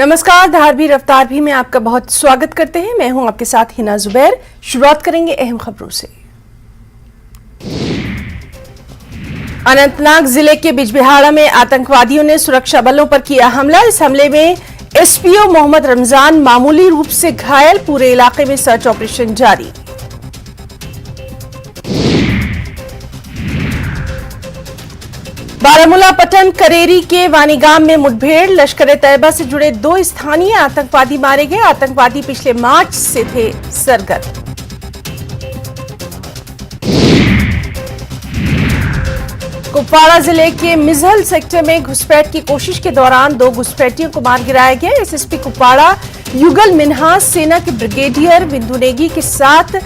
नमस्कार, धारवी रफ्तार भी में आपका बहुत स्वागत करते हैं। मैं हूं आपके साथ हिना जुबैर। शुरुआत करेंगे अहम खबरों से। अनंतनाग जिले के बिजबिहाड़ा में आतंकवादियों ने सुरक्षा बलों पर किया हमला। इस हमले में एसपीओ मोहम्मद रमजान मामूली रूप से घायल। पूरे इलाके में सर्च ऑपरेशन जारी। बारामूला पटन करेरी के वानीगाम में मुठभेड़। लश्कर तैयबा से जुड़े 2 स्थानीय आतंकवादी मारे गए। आतंकवादी पिछले मार्च से थे सरगर्म। कुपवाड़ा जिले के मिजहल सेक्टर में घुसपैठ की कोशिश के दौरान 2 घुसपैठियों को मार गिराया गया। एसएसपी कुपवाड़ा युगल मिन्हास सेना के ब्रिगेडियर बिंदु नेगी के साथ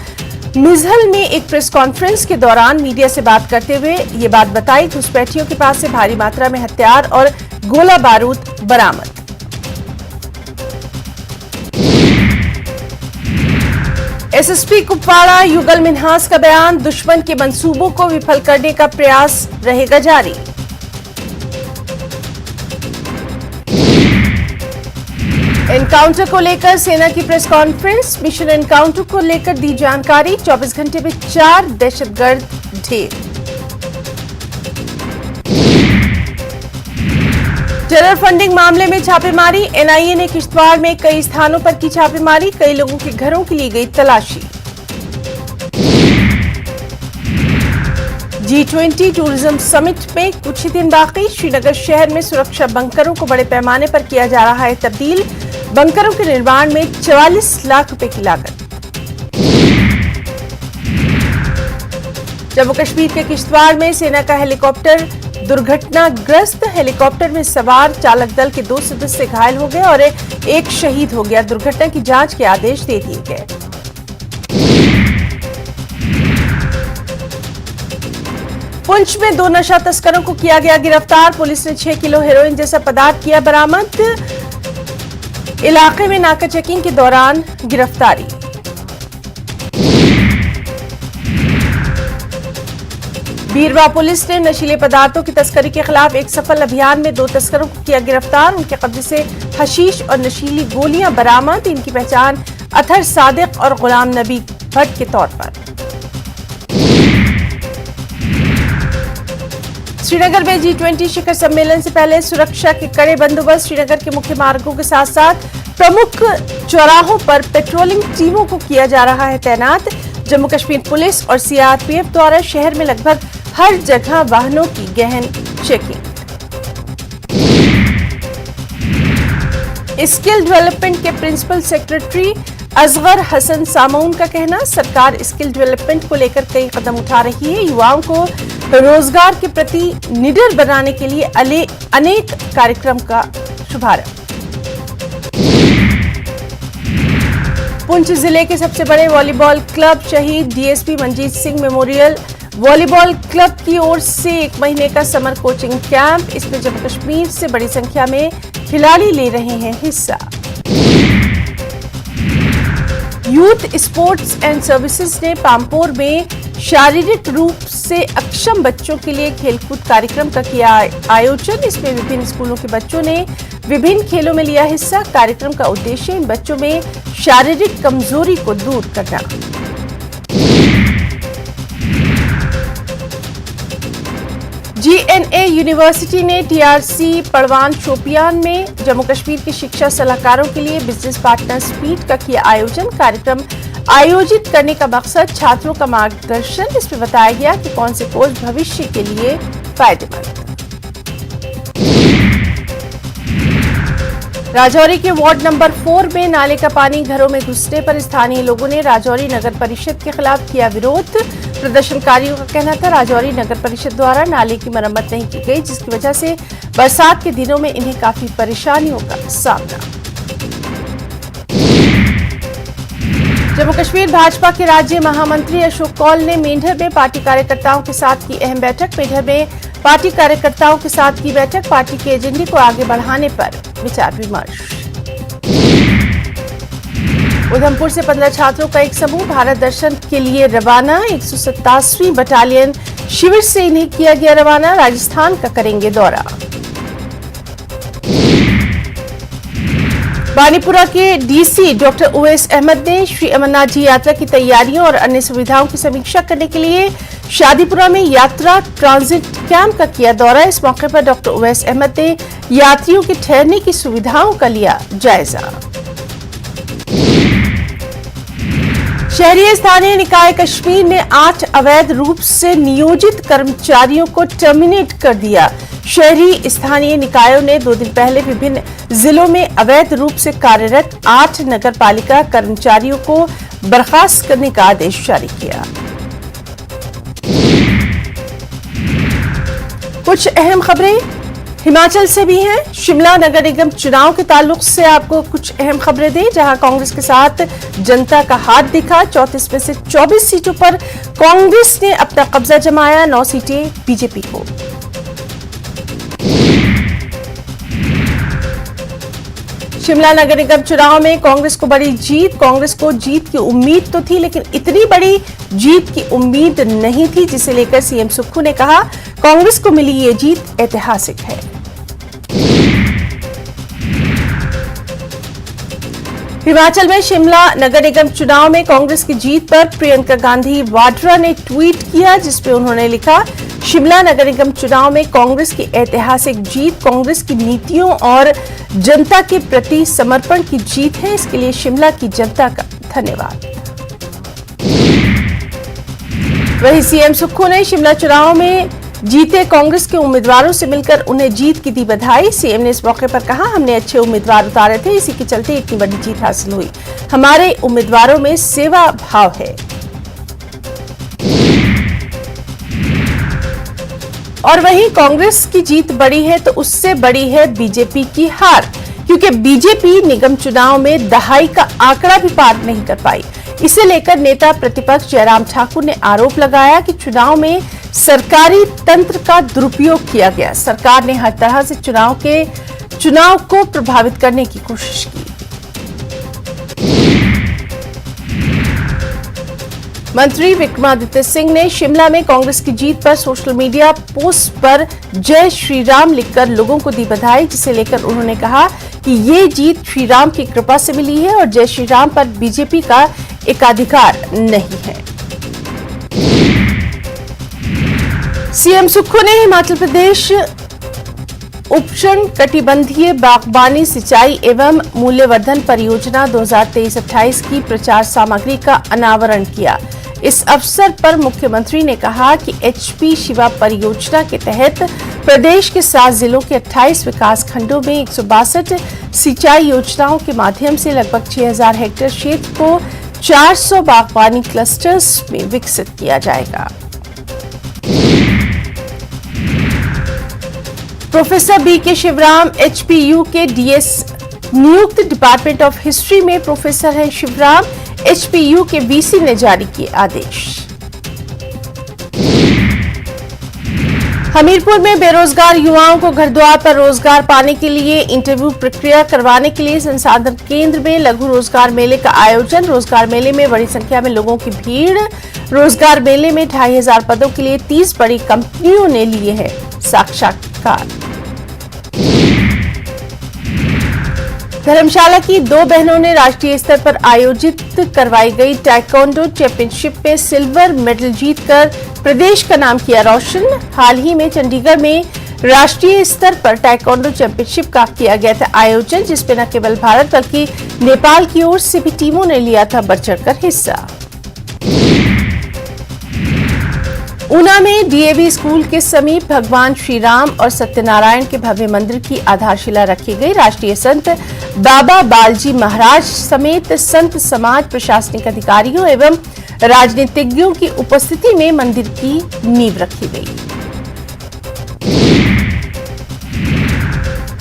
मिजहल में एक प्रेस कॉन्फ्रेंस के दौरान मीडिया से बात करते हुए ये बात बताई। घुसपैठियों के पास से भारी मात्रा में हथियार और गोला बारूद बरामद। एसएसपी कुपवाड़ा युगल मिन्हास का बयान, दुश्मन के मंसूबों को विफल करने का प्रयास रहेगा जारी। एनकाउंटर को लेकर सेना की प्रेस कॉन्फ्रेंस। मिशन एनकाउंटर को लेकर दी जानकारी। 24 घंटे में 4 दहशतगर्द ढेर। टेरर फंडिंग मामले में छापेमारी। एनआईए ने किश्तवाड़ में कई स्थानों पर की छापेमारी। कई लोगों के घरों की ली गई तलाशी। G20 टूरिज्म समिट में कुछ ही दिन बाकी। श्रीनगर शहर में सुरक्षा बंकरों को बड़े पैमाने पर किया जा रहा है तब्दील। बंकरों के निर्माण में 44 लाख रुपए की लागत। जम्मू कश्मीर के किश्तवाड़ में सेना का हेलीकॉप्टर दुर्घटनाग्रस्त। हेलीकॉप्टर में सवार चालक दल के 2 सदस्य घायल हो गए और एक शहीद हो गया। दुर्घटना की जांच के आदेश दे दिए गए। पुंछ में 2 नशा तस्करों को किया गया गिरफ्तार। पुलिस ने 6 किलो हेरोइन जैसा पदार्थ किया बरामद। इलाके में नाका चेकिंग के दौरान गिरफ्तारी। बीरवा पुलिस ने नशीले पदार्थों की तस्करी के खिलाफ एक सफल अभियान में 2 तस्करों को किया गिरफ्तार। उनके कब्जे से हशीश और नशीली गोलियां बरामद। इनकी पहचान अथर सादिक और गुलाम नबी भट्ट के तौर पर। श्रीनगर में G20 शिखर सम्मेलन से पहले सुरक्षा के कड़े बंदोबस्त। श्रीनगर के मुख्य मार्गों के साथ साथ प्रमुख चौराहों पर पेट्रोलिंग टीमों को किया जा रहा है तैनात। जम्मू कश्मीर पुलिस और सीआरपीएफ द्वारा शहर में लगभग हर जगह वाहनों की गहन चेकिंग। स्किल डेवलपमेंट के प्रिंसिपल सेक्रेटरी असगर हसन सामून का कहना, सरकार स्किल डेवलपमेंट को लेकर कई कदम उठा रही है। युवाओं को रोजगार के प्रति निडर बनाने के लिए अनेक कार्यक्रम का शुभारंभ। पुंछ जिले के सबसे बड़े वॉलीबॉल क्लब शहीद DSP Manjeet Singh memorial volleyball club की ओर से 1 महीने का समर कोचिंग कैंप। इसमें जम्मू कश्मीर से बड़ी संख्या में खिलाड़ी ले रहे हैं हिस्सा। यूथ स्पोर्ट्स एंड सर्विसेज ने पामपोर में शारीरिक रूप से अक्षम बच्चों के लिए खेलकूद कार्यक्रम का किया आयोजन। इसमें विभिन्न स्कूलों के बच्चों ने विभिन्न खेलों में लिया हिस्सा। कार्यक्रम का उद्देश्य इन बच्चों में शारीरिक कमजोरी को दूर करना। जीएनए यूनिवर्सिटी ने टीआरसी पड़वान शोपियान में जम्मू कश्मीर के शिक्षा सलाहकारों के लिए बिजनेस पार्टनर्स मीट का किया आयोजन। कार्यक्रम आयोजित करने का मकसद छात्रों का मार्गदर्शन। इसमें बताया गया कि कौन से कोर्स भविष्य के लिए फायदेमंद। राजौरी के वार्ड नंबर 4 में नाले का पानी घरों में घुसने पर स्थानीय लोगों ने राजौरी नगर परिषद के खिलाफ किया विरोध। प्रदर्शनकारियों का कहना था राजौरी नगर परिषद द्वारा नाले की मरम्मत नहीं की गई, जिसकी वजह से बरसात के दिनों में इन्हें काफी परेशानियों का सामना। जम्मू कश्मीर भाजपा के राज्य महामंत्री अशोक कौल ने मेंढर में पार्टी कार्यकर्ताओं के साथ की अहम बैठक। मेंढर में पार्टी कार्यकर्ताओं के साथ की बैठक। पार्टी के एजेंडे को आगे बढ़ाने पर विचार विमर्श। उधमपुर से 15 छात्रों का एक समूह भारत दर्शन के लिए रवाना। 187वीं बटालियन शिविर से इन्हें किया गया रवाना। राजस्थान का करेंगे दौरा। बानीपुरा के डीसी डॉक्टर ओवैस अहमद ने श्री अमरनाथ जी यात्रा की तैयारियों और अन्य सुविधाओं की समीक्षा करने के लिए शादीपुरा में यात्रा ट्रांजिट कैंप का किया दौरा। इस मौके पर डॉक्टर ओवैस अहमद ने यात्रियों के ठहरने की सुविधाओं का लिया जायजा। शहरी स्थानीय निकाय कश्मीर ने 8 अवैध रूप से नियोजित कर्मचारियों को टर्मिनेट कर दिया। शहरी स्थानीय निकायों ने 2 दिन पहले विभिन्न जिलों में अवैध रूप से कार्यरत 8 नगरपालिका कर्मचारियों को बर्खास्त करने का आदेश जारी किया। कुछ अहम खबरें हिमाचल से भी हैं। शिमला नगर निगम चुनाव के ताल्लुक से आपको कुछ अहम खबरें दें, जहां कांग्रेस के साथ जनता का हाथ दिखा। 34 में से 24 सीटों पर कांग्रेस ने अपना कब्जा जमाया, 9 सीटें बीजेपी को। शिमला नगर निगम चुनाव में कांग्रेस को बड़ी जीत। कांग्रेस को जीत की उम्मीद तो थी, लेकिन इतनी बड़ी जीत की उम्मीद नहीं थी, जिसे लेकर सीएम सुक्खू ने कहा कांग्रेस को मिली ये जीत ऐतिहासिक है। हिमाचल में शिमला नगर निगम चुनाव में कांग्रेस की जीत पर प्रियंका गांधी वाड्रा ने ट्वीट किया, जिसमें उन्होंने लिखा, शिमला नगर निगम चुनाव में कांग्रेस की ऐतिहासिक जीत कांग्रेस की नीतियों और जनता के प्रति समर्पण की जीत है। इसके लिए शिमला की जनता का धन्यवाद। वहीं सीएम सुक्खू ने शिमला चुनाव में जीते कांग्रेस के उम्मीदवारों से मिलकर उन्हें जीत की दी बधाई। सीएम ने इस मौके पर कहा, हमने अच्छे उम्मीदवार उतारे थे, इसी के चलते इतनी बड़ी जीत हासिल हुई। हमारे उम्मीदवारों में सेवा भाव है। और वहीं कांग्रेस की जीत बड़ी है तो उससे बड़ी है बीजेपी की हार, क्योंकि बीजेपी निगम चुनाव में दहाई का आंकड़ा भी पार नहीं कर पाई। इसे लेकर नेता प्रतिपक्ष जयराम ठाकुर ने आरोप लगाया कि चुनाव में सरकारी तंत्र का दुरुपयोग किया गया। सरकार ने हर तरह से चुनाव को प्रभावित करने की कोशिश की। मंत्री विक्रमादित्य सिंह ने शिमला में कांग्रेस की जीत पर सोशल मीडिया पोस्ट पर जय श्री राम लिखकर लोगों को दी बधाई, जिसे लेकर उन्होंने कहा कि ये जीत श्री राम की कृपा से मिली है और जय श्री राम पर बीजेपी का एकाधिकार नहीं है। सीएम सुक्खू ने हिमाचल प्रदेश उष्ण कटिबंधीय बागबानी सिंचाई एवं मूल्यवर्धन परियोजना 2023-28 की प्रचार सामग्री का अनावरण किया। इस अवसर पर मुख्यमंत्री ने कहा कि एचपी शिवा परियोजना के तहत प्रदेश के 7 जिलों के 28 विकास खंडों में 162 सिंचाई योजनाओं के माध्यम से लगभग 6000 हेक्टेयर क्षेत्र को 400 बागवानी क्लस्टर्स में विकसित किया जाएगा। प्रोफेसर बीके शिवराम एचपीयू के डीएस नियुक्त। डिपार्टमेंट ऑफ हिस्ट्री में प्रोफेसर हैं शिवराम। एचपीयू के वीसी ने जारी किए आदेश। हमीरपुर में बेरोजगार युवाओं को घर द्वार पर रोजगार पाने के लिए इंटरव्यू प्रक्रिया करवाने के लिए संसाधन केंद्र में लघु रोजगार मेले का आयोजन। रोजगार मेले में बड़ी संख्या में लोगों की भीड़। रोजगार मेले में 2500 पदों के लिए 30 बड़ी कंपनियों ने लिए हैं साक्षात्कार। धर्मशाला की 2 बहनों ने राष्ट्रीय स्तर पर आयोजित करवाई गई ताइक्वांडो चैंपियनशिप में सिल्वर मेडल जीतकर प्रदेश का नाम किया रोशन। हाल ही में चंडीगढ़ में राष्ट्रीय स्तर पर ताइक्वांडो चैंपियनशिप का किया गया था आयोजन, जिसमें न केवल भारत बल्कि नेपाल की ओर से भी टीमों ने लिया था बढ़ चढ़कर हिस्सा। ऊना में डीएवी स्कूल के समीप भगवान श्री राम और सत्यनारायण के भव्य मंदिर की आधारशिला रखी गई। राष्ट्रीय संत बाबा बालजी महाराज समेत संत समाज, प्रशासनिक अधिकारियों एवं राजनीतिज्ञों की उपस्थिति में मंदिर की नींव रखी गई।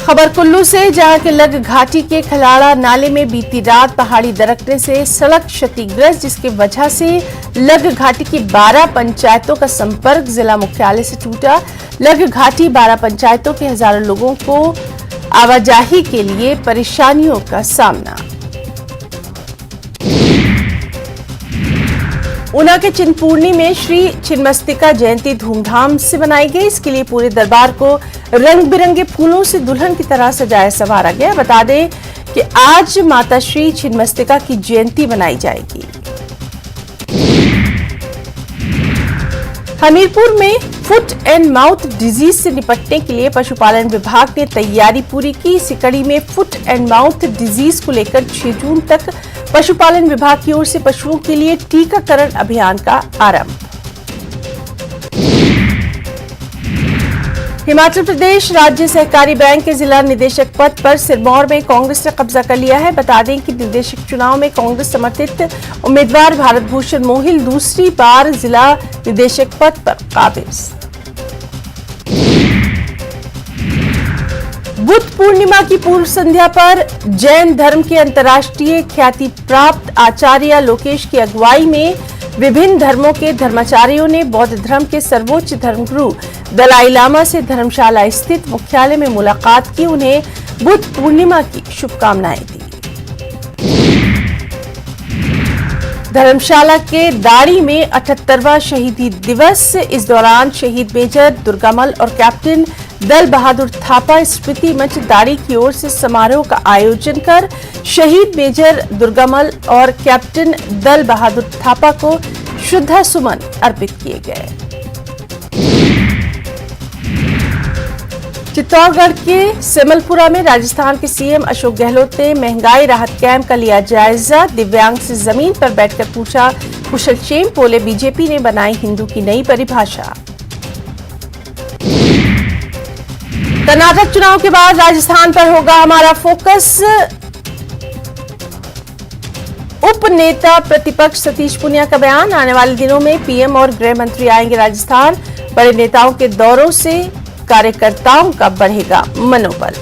खबर कुल्लू से, जहां के लग घाटी के खलाड़ा नाले में बीती रात पहाड़ी दरकने से सड़क क्षतिग्रस्त, जिसकी वजह से लग घाटी की 12 पंचायतों का संपर्क जिला मुख्यालय से टूटा। लग घाटी 12 पंचायतों के हजारों लोगों को आवाजाही के लिए परेशानियों का सामना। ऊना के चिंतपूर्णी में श्री छिन्नमस्तिका जयंती धूमधाम से मनाई गई। इसके लिए पूरे दरबार को रंग बिरंगे फूलों से दुल्हन की तरह सजाया संवारा गया। बता दें कि आज माता श्री छिन्नमस्तिका की जयंती मनाई जाएगी। हमीरपुर में फुट एंड माउथ डिजीज से निपटने के लिए पशुपालन विभाग ने तैयारी पूरी की। इसी कड़ी में फुट एंड माउथ डिजीज को लेकर 6 जून तक पशुपालन विभाग की ओर से पशुओं के लिए टीकाकरण अभियान का आरंभ। हिमाचल प्रदेश राज्य सहकारी बैंक के जिला निदेशक पद पर सिरमौर में कांग्रेस ने कब्जा कर लिया है। बता दें कि निदेशक चुनाव में कांग्रेस समर्थित उम्मीदवार भारत भूषण मोहिल दूसरी बार जिला निदेशक पद पर काबिज। बुद्ध पूर्णिमा की पूर्व संध्या पर जैन धर्म के अंतर्राष्ट्रीय ख्याति प्राप्त आचार्य लोकेश की अगुवाई में विभिन्न धर्मों के धर्माचार्यों ने बौद्ध धर्म के सर्वोच्च धर्मगुरु दलाई लामा से धर्मशाला स्थित मुख्यालय में मुलाकात की। उन्हें बुद्ध पूर्णिमा की शुभकामनाएं दी। धर्मशाला के दाड़ी में 78वां शहीदी दिवस। इस दौरान शहीद मेजर दुर्गामल और कैप्टन दल बहादुर थापा स्मृति मंच दाड़ी की ओर से समारोह का आयोजन कर शहीद मेजर दुर्गामल और कैप्टन दल बहादुर थापा को श्रद्धा सुमन अर्पित किए गए। चित्तौड़गढ़ के सेमलपुरा में राजस्थान के सीएम अशोक गहलोत ने महंगाई राहत कैंप का लिया जायजा। दिव्यांग से जमीन पर बैठकर पूछा कुशलक्षेम। बोले बीजेपी ने बनाई हिंदू की नई परिभाषा। कर्नाटक चुनाव के बाद राजस्थान पर होगा हमारा फोकस। उप नेता प्रतिपक्ष सतीश पुनिया का बयान। आने वाले दिनों में पीएम और गृह मंत्री आएंगे राजस्थान। बड़े नेताओं के दौरों से कार्यकर्ताओं का बढ़ेगा मनोबल।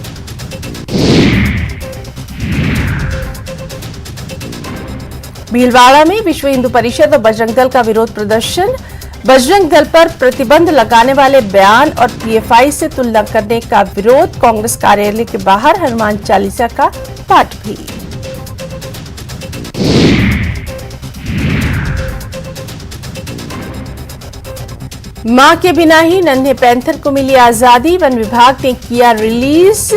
भीलवाड़ा में विश्व हिंदू परिषद और बजरंग दल का विरोध प्रदर्शन। बजरंग दल पर प्रतिबंध लगाने वाले बयान और पीएफआई से तुलना करने का विरोध। कांग्रेस कार्यालय के बाहर हनुमान चालीसा का पाठ भी। मां के बिना ही नन्हे पैंथर को मिली आजादी। वन विभाग ने किया रिलीज।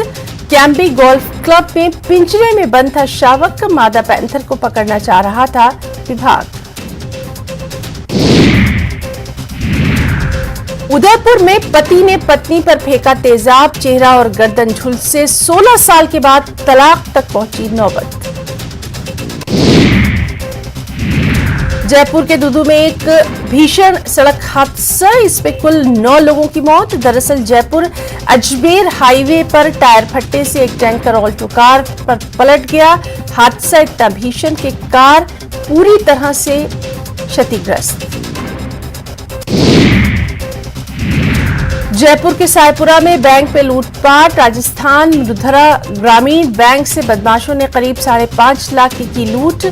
कैंपी गोल्फ क्लब में पिंजरे में बंद था शावक। मादा पैंथर को पकड़ना चाह रहा था विभाग। उदयपुर में पति ने पत्नी पर फेंका तेजाब। चेहरा और गर्दन झुलसे 16 साल के बाद तलाक तक पहुंची नौबत। जयपुर के दुदू में एक भीषण सड़क हादसा। इसमें कुल 9 लोगों की मौत। दरअसल जयपुर अजमेर हाईवे पर टायर फटने से एक टैंकर ऑल्टो कार पर पलट गया। हादसा इतना भीषण कि कार पूरी तरह से क्षतिग्रस्त। जयपुर के सायपुरा में बैंक पे लूटपाट। राजस्थान मृधरा ग्रामीण बैंक से बदमाशों ने करीब 5.5 लाख की लूट।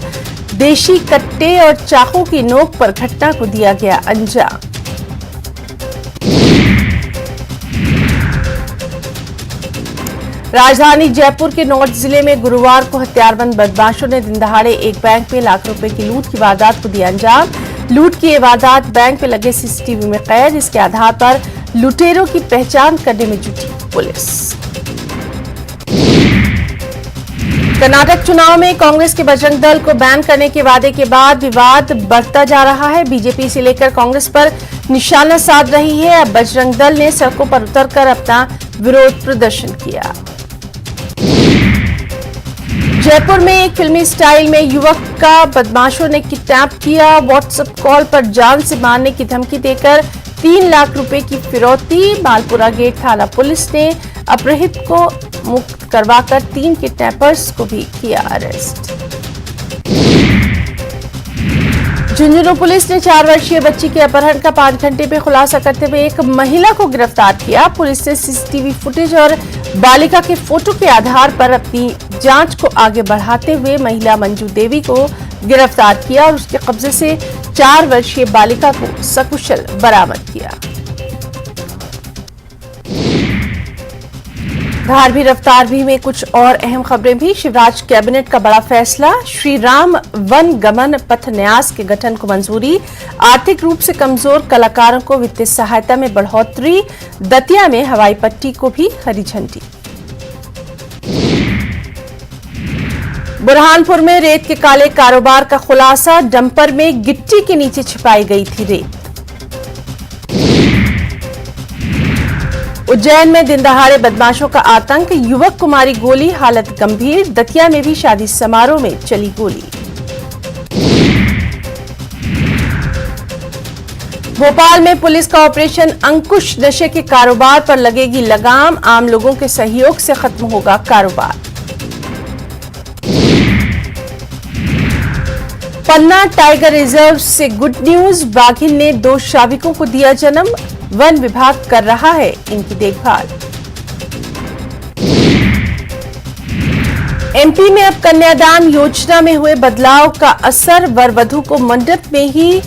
देशी कट्टे और चाकू की नोक पर घटना को दिया गया अंजाम। राजधानी जयपुर के नॉर्थ जिले में गुरुवार को हथियारबंद बदमाशों ने दिन दहाड़े एक बैंक में लाख रुपए की लूट की वारदात को दिया अंजाम। लूट की ये वारदात बैंक में लगे सीसीटीवी में कैद। इसके आधार पर लुटेरों की पहचान करने में जुटी पुलिस। कर्नाटक चुनाव में कांग्रेस के बजरंग दल को बैन करने के वादे के बाद विवाद बढ़ता जा रहा है। बीजेपी से लेकर कांग्रेस पर निशाना साध रही है। अब बजरंग दल ने सड़कों पर उतरकर अपना विरोध प्रदर्शन किया। जयपुर में एक फिल्मी स्टाइल में युवक का बदमाशों ने किडनैप किया। व्हाट्सएप कॉल पर जान से मारने की धमकी देकर 3 लाख रुपए की फिरौती। मालपुरा गेट थाना पुलिस ने अपहृत को मुक्त करवाकर 3 किडनैपर्स को भी किया अरेस्ट। झुंझुनू पुलिस ने 4 वर्षीय बच्ची के अपहरण का 5 घंटे में खुलासा करते हुए एक महिला को गिरफ्तार किया। पुलिस ने सीसीटीवी फुटेज और बालिका के फोटो के आधार पर अपनी जांच को आगे बढ़ाते हुए महिला मंजू देवी को गिरफ्तार किया और उसके कब्जे से 4 वर्षीय बालिका को सकुशल बरामद किया। धार भी रफ्तार भी में कुछ और अहम खबरें भी। शिवराज कैबिनेट का बड़ा फैसला। श्री राम वन गमन पथ न्यास के गठन को मंजूरी। आर्थिक रूप से कमजोर कलाकारों को वित्तीय सहायता में बढ़ोतरी। दतिया में हवाई पट्टी को भी हरी झंडी। बुरहानपुर में रेत के काले कारोबार का खुलासा, डंपर में गिट्टी के नीचे छिपाई गई थी रेत। उज्जैन में दिन दहाड़े बदमाशों का आतंक, युवक को मारी गोली, हालत गंभीर। दतिया में भी शादी समारोह में चली गोली। भोपाल में पुलिस का ऑपरेशन अंकुश, नशे के कारोबार पर लगेगी लगाम, आम लोगों के सहयोग से खत्म होगा कारोबार। पन्ना टाइगर रिजर्व से गुड न्यूज, बाघिन ने 2 शावकों को दिया जन्म, वन विभाग कर रहा है इनकी देखभाल। एमपी में अब कन्यादान योजना में हुए बदलाव का असर, वर वधू को मंडप में ही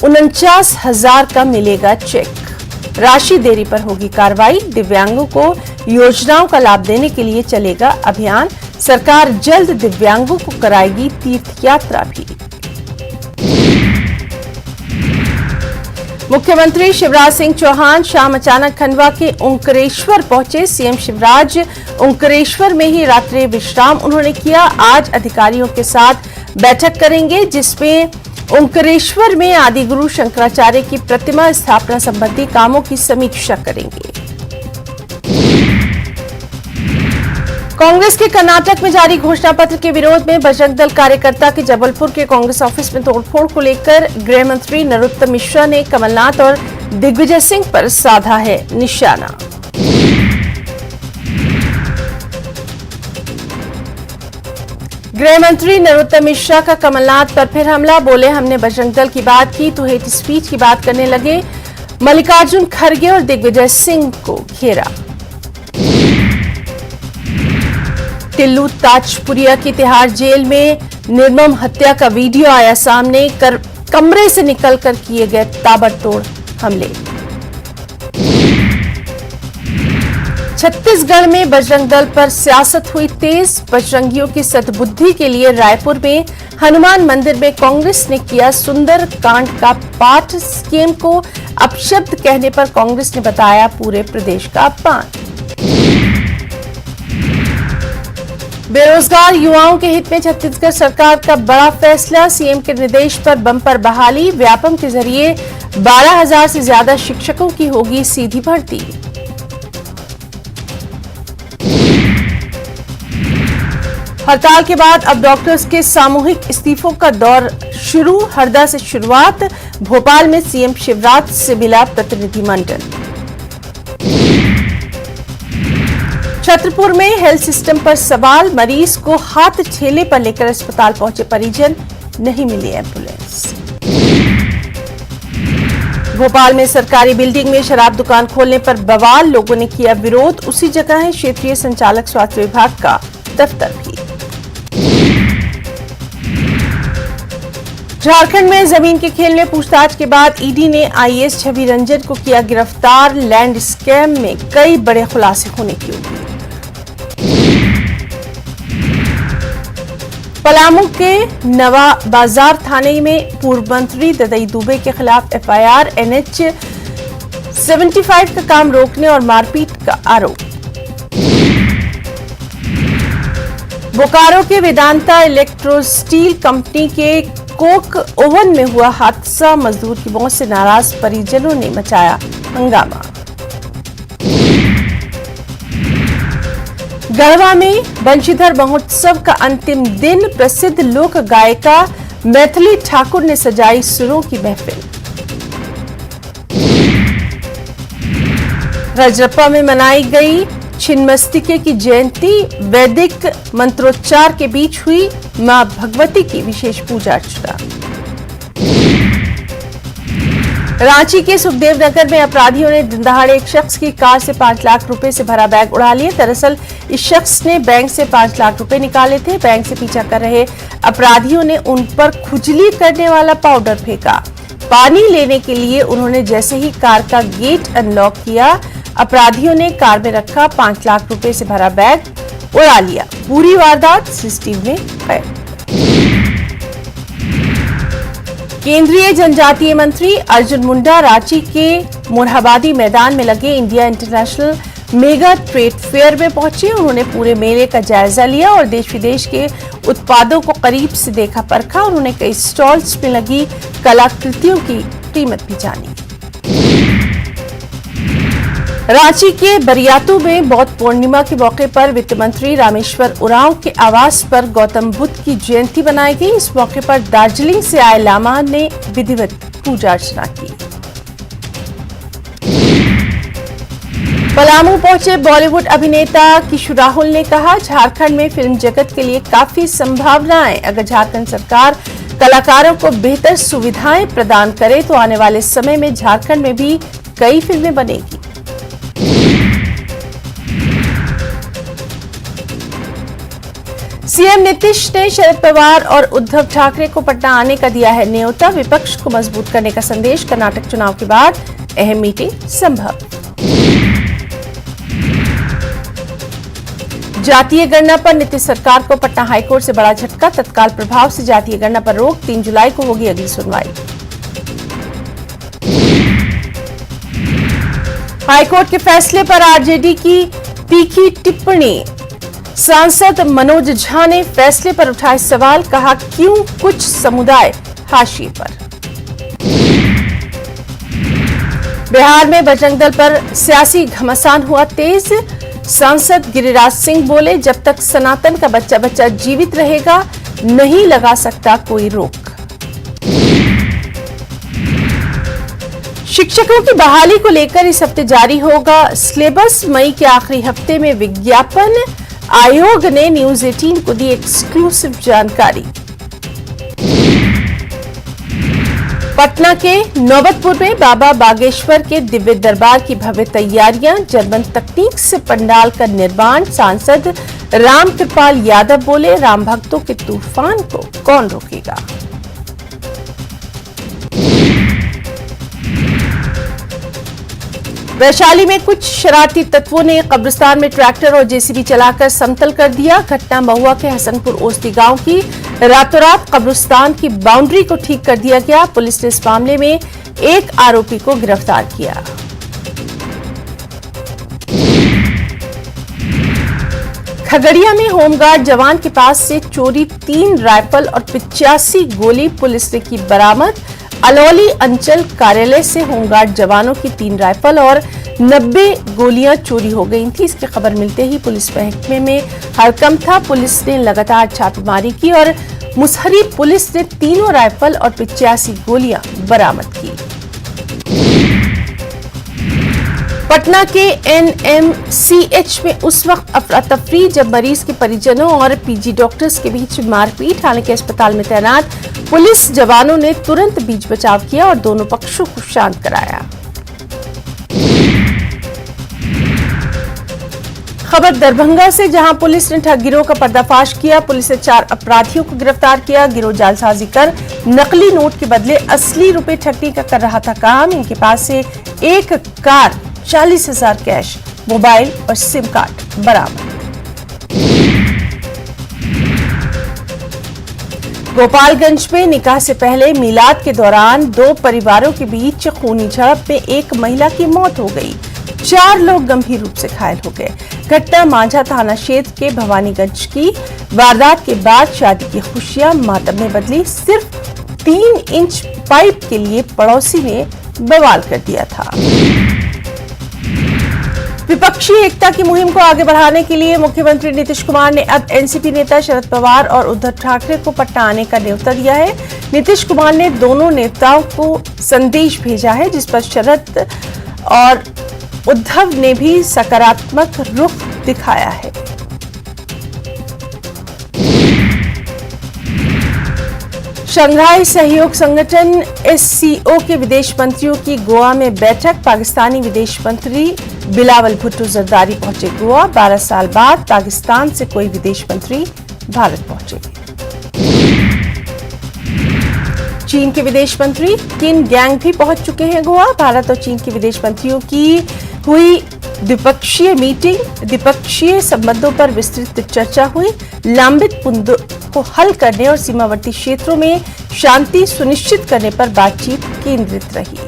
49,000 का मिलेगा चेक। राशि देरी पर होगी कार्रवाई, दिव्यांगों को योजनाओं का लाभ देने के लिए चलेगा अभियान। सरकार जल्द दिव्यांगों को कराएगी तीर्थ यात्रा भी। मुख्यमंत्री शिवराज सिंह चौहान शाम अचानक खंडवा के ओंकारेश्वर पहुंचे। सीएम शिवराज ओंकारेश्वर में ही रात्रि विश्राम उन्होंने किया। आज अधिकारियों के साथ बैठक करेंगे, जिसमें ओंकारेश्वर में आदिगुरु शंकराचार्य की प्रतिमा स्थापना संबंधी कामों की समीक्षा करेंगे। कांग्रेस के कर्नाटक में जारी घोषणा पत्र के विरोध में बजरंग दल कार्यकर्ता के जबलपुर के कांग्रेस ऑफिस में तोड़फोड़ को लेकर गृह मंत्री नरोत्तम मिश्रा ने कमलनाथ और दिग्विजय सिंह पर साधा है निशाना। गृह मंत्री नरोत्तम मिश्रा का कमलनाथ पर फिर हमला, बोले हमने बजरंग दल की बात की तो हेट स्पीच की बात करने लगे। मल्लिकार्जुन खड़गे और दिग्विजय सिंह को घेरा। टिल्लू ताजपुरिया की तिहाड़ जेल में निर्मम हत्या का वीडियो आया सामने, कमरे से निकलकर किए गए ताबड़तोड़ हमले। छत्तीसगढ़ में बजरंग दल पर सियासत हुई तेज, बजरंगियों की सद्बुद्धि के लिए रायपुर में हनुमान मंदिर में कांग्रेस ने किया सुंदर कांड का पाठ। स्कीम को अपशब्द कहने पर कांग्रेस ने बताया पूरे प्रदेश का अपमान। बेरोजगार युवाओं के हित में छत्तीसगढ़ सरकार का बड़ा फैसला, सीएम के निर्देश पर बंपर बहाली, व्यापम के जरिए 12,000 से ज्यादा शिक्षकों की होगी सीधी भर्ती। हड़ताल के बाद अब डॉक्टर्स के सामूहिक इस्तीफों का दौर शुरू, हरदा से शुरुआत। भोपाल में सीएम शिवराज से मिला प्रतिनिधिमंडल। छतरपुर में हेल्थ सिस्टम पर सवाल, मरीज को हाथ ठेले पर लेकर अस्पताल पहुंचे परिजन, नहीं मिली एम्बुलेंस। भोपाल में सरकारी बिल्डिंग में शराब दुकान खोलने पर बवाल, लोगों ने किया विरोध। उसी जगह है क्षेत्रीय संचालक स्वास्थ्य विभाग का दफ्तर भी। झारखंड में जमीन के खेल में पूछताछ के बाद ईडी ने आईएएस छवि रंजन को किया गिरफ्तार। लैंड स्कैम में कई बड़े खुलासे होने की उम्मीद। पलामू के नवा बाजार थाने में पूर्व मंत्री ददई दुबे के खिलाफ एफआईआर, एनएच 75 का काम रोकने और मारपीट का आरोप। बोकारो के वेदांता इलेक्ट्रोस्टील कंपनी के कोक ओवन में हुआ हादसा, मजदूर की मौत से नाराज परिजनों ने मचाया हंगामा। गढ़वा में बंशीधर महोत्सव का अंतिम दिन, प्रसिद्ध लोक गायिका मैथिली ठाकुर ने सजाई सुरों की महफिल। रजरप्पा में मनाई गई छिन्नमस्तिके की जयंती, वैदिक मंत्रोच्चार के बीच हुई मां भगवती की विशेष पूजा अर्चना। रांची के सुखदेव नगर में अपराधियों ने दिन दहाड़े एक शख्स की कार से 5 लाख रुपए से भरा बैग उड़ा लिए। दरअसल इस शख्स ने बैंक से 5 लाख रुपए निकाले थे। बैंक से पीछा कर रहे अपराधियों ने उन पर खुजली करने वाला पाउडर फेंका। पानी लेने के लिए उन्होंने जैसे ही कार का गेट अनलॉक किया, अपराधियों ने कार में रखा 5 लाख रुपए से भरा बैग उड़ा लिया। पूरी वारदात सीसीटीवी में कैद। केंद्रीय जनजातीय मंत्री अर्जुन मुंडा रांची के मोरहाबादी मैदान में लगे India international mega trade fair में पहुंचे। उन्होंने पूरे मेले का जायजा लिया और देश विदेश के उत्पादों को करीब से देखा परखा। उन्होंने कई स्टॉल्स में लगी कलाकृतियों की कीमत भी जानी। रांची के बरियातू में बौद्ध पूर्णिमा के मौके पर वित्त मंत्री रामेश्वर उरांव के आवास पर गौतम बुद्ध की जयंती बनाई गई। इस मौके पर दार्जिलिंग से आए लामा ने विधिवत पूजा अर्चना की। पलामू पहुंचे बॉलीवुड अभिनेता किशोर राहुल ने कहा, झारखंड में फिल्म जगत के लिए काफी संभावनाएं। अगर झारखंड सरकार कलाकारों को बेहतर सुविधाएं प्रदान करे तो आने वाले समय में झारखंड में भी कई फिल्में बनेगी। सीएम नीतीश ने शरद पवार और उद्धव ठाकरे को पटना आने का दिया है न्योता। विपक्ष को मजबूत करने का संदेश। कर्नाटक चुनाव के बाद अहम मीटिंग संभव। जातीय गणना पर नीतीश सरकार को पटना हाईकोर्ट से बड़ा झटका। तत्काल प्रभाव से जातीय गणना पर रोक। 3 जुलाई को होगी अगली सुनवाई। हाईकोर्ट के फैसले पर आरजेडी की तीखी टिप्पणी। सांसद मनोज झा ने फैसले पर उठाए सवाल। कहा, क्यों कुछ समुदाय हाशिए पर। बिहार में बजरंग दल पर सियासी घमासान हुआ तेज। सांसद गिरिराज सिंह बोले, जब तक सनातन का बच्चा बच्चा जीवित रहेगा नहीं लगा सकता कोई रोक। शिक्षकों की बहाली को लेकर इस हफ्ते जारी होगा सिलेबस। मई के आखिरी हफ्ते में विज्ञापन। आयोग ने न्यूज 18 को दी एक्सक्लूसिव जानकारी। पटना के नौबतपुर में बाबा बागेश्वर के दिव्य दरबार की भव्य तैयारियां। जर्मन तकनीक से पंडाल का निर्माण। सांसद रामकृपाल यादव बोले, राम भक्तों के तूफान को कौन रोकेगा। वैशाली में कुछ शरारती तत्वों ने कब्रिस्तान में ट्रैक्टर और जेसीबी चलाकर समतल कर दिया। घटना महुआ के हसनपुर ओस्ती गांव की। रातों रात कब्रिस्तान की बाउंड्री को ठीक कर दिया गया। पुलिस ने इस मामले में एक आरोपी को गिरफ्तार किया। खगड़िया में होमगार्ड जवान के पास से चोरी 3 राइफल और 85 गोली पुलिस ने की बरामद। अलौली अंचल कार्यालय से होमगार्ड जवानों की 3 राइफल और 90 गोलियां चोरी हो गई थी। इसकी खबर मिलते ही पुलिस महकमे में हड़कंप था। पुलिस ने लगातार छापेमारी की और मुसहरी पुलिस ने तीनों राइफल और 85 गोलियां बरामद की। पटना के एनएमसीएच में उस वक्त अफरा तफरी जब मरीज के परिजनों और पीजी डॉक्टर्स के बीच मारपीट। हालांकि अस्पताल में तैनात पुलिस जवानों ने तुरंत बीच बचाव किया और दोनों पक्षों को शांत कराया। खबर दरभंगा से, जहां पुलिस ने ठग गिरोह का पर्दाफाश किया। पुलिस ने 4 अपराधियों को गिरफ्तार किया। गिरोह जालसाजी कर नकली नोट के बदले असली रुपए ठगने का कर रहा था काम। इनके पास से एक कार, 40,000 कैश, मोबाइल और सिम कार्ड बरामद। गोपालगंज में निकाह से पहले मिलाद के दौरान 2 परिवारों के बीच खूनी झड़प में एक महिला की मौत हो गई। 4 लोग गंभीर रूप से घायल हो गए। घटना मांझा थाना क्षेत्र के भवानीगंज की। वारदात के बाद शादी की खुशियां मातम में बदली। सिर्फ 3 इंच पाइप के लिए पड़ोसी ने बवाल कर दिया था। विपक्षी एकता की मुहिम को आगे बढ़ाने के लिए मुख्यमंत्री नीतीश कुमार ने अब एनसीपी नेता शरद पवार और उद्धव ठाकरे को पटना आने का न्योता दिया है। नीतीश कुमार ने दोनों नेताओं को संदेश भेजा है, जिस पर शरद और उद्धव ने भी सकारात्मक रुख दिखाया है। शंघाई सहयोग संगठन एससीओ के विदेश मंत्रियों की गोवा में बैठक। पाकिस्तानी विदेश मंत्री बिलावल भुट्टो जरदारी पहुंचे गोवा। 12 साल बाद पाकिस्तान से कोई विदेश मंत्री भारत पहुंचे। चीन के विदेश मंत्री किन गैंग भी पहुंच चुके हैं गोवा। भारत और चीन के विदेश मंत्रियों की हुई द्विपक्षीय मीटिंग। द्विपक्षीय संबंधों पर विस्तृत चर्चा हुई। लंबित मुद्दों को हल करने और सीमावर्ती क्षेत्रों में शांति सुनिश्चित करने पर बातचीत केंद्रित रही।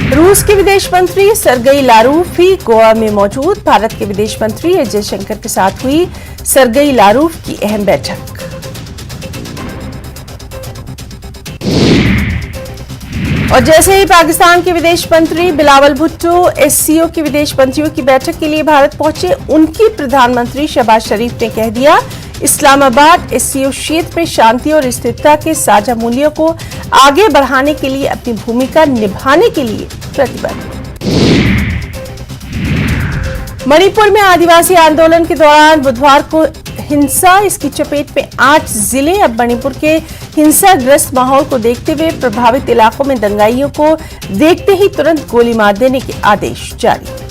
रूस के विदेश मंत्री सरगई लारोव भी गोवा में मौजूद। भारत के विदेश मंत्री एस जयशंकर के साथ हुई सरगई लारोव की अहम बैठक। और जैसे ही पाकिस्तान के विदेश मंत्री बिलावल भुट्टो एससीओ के विदेश मंत्रियों की बैठक के लिए भारत पहुंचे, उनकी प्रधानमंत्री शहबाज शरीफ ने कह दिया, इस्लामाबाद एससीओ क्षेत्र में शांति और स्थिरता के साझा मूल्यों को आगे बढ़ाने के लिए अपनी भूमिका निभाने के लिए प्रतिबद्ध। मणिपुर में आदिवासी आंदोलन के दौरान बुधवार को हिंसा, इसकी चपेट में 8 जिले। अब मणिपुर के हिंसाग्रस्त माहौल को देखते हुए प्रभावित इलाकों में दंगाइयों को देखते ही तुरंत गोली मार देने के आदेश जारी।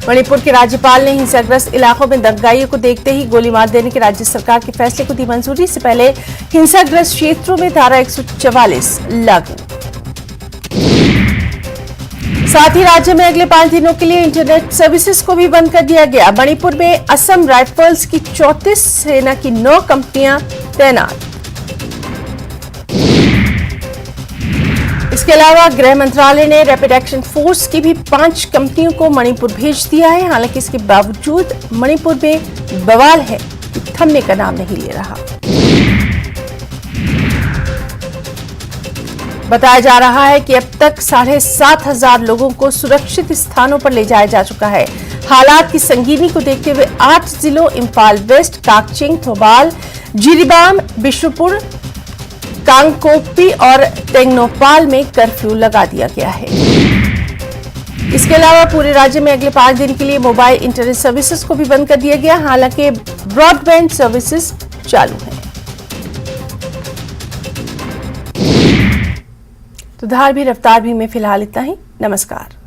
मणिपुर के राज्यपाल ने हिंसाग्रस्त इलाकों में दंगाइयों को देखते ही गोली मार देने के राज्य सरकार के फैसले को दी मंजूरी। इससे पहले हिंसाग्रस्त क्षेत्रों में धारा 144 लागू। साथ ही राज्य में अगले 5 दिनों के लिए इंटरनेट सर्विसेज को भी बंद कर दिया गया। मणिपुर में असम राइफल्स की 34, सेना की 9 कंपनियां तैनात। इसके अलावा गृह मंत्रालय ने रैपिड एक्शन फोर्स की भी 5 कंपनियों को मणिपुर भेज दिया है। हालांकि इसके बावजूद मणिपुर में बवाल है कि थमने का नाम नहीं ले रहा। बताया जा रहा है कि अब तक 7,500 लोगों को सुरक्षित स्थानों पर ले जाया जा चुका है। हालात की संगीनी को देखते हुए 8 जिलों इम्फाल वेस्ट, काकचिंग, थौबाल, जिरीबाम, बिशुपुर, कांगकोपी और टेंगनोपाल में कर्फ्यू लगा दिया गया है। इसके अलावा पूरे राज्य में अगले 5 दिन के लिए मोबाइल इंटरनेट सर्विसेज को भी बंद कर दिया गया। हालांकि ब्रॉडबैंड सर्विसेज चालू है। तो धार भी रफ्तार भी में फिलहाल इतना ही। नमस्कार।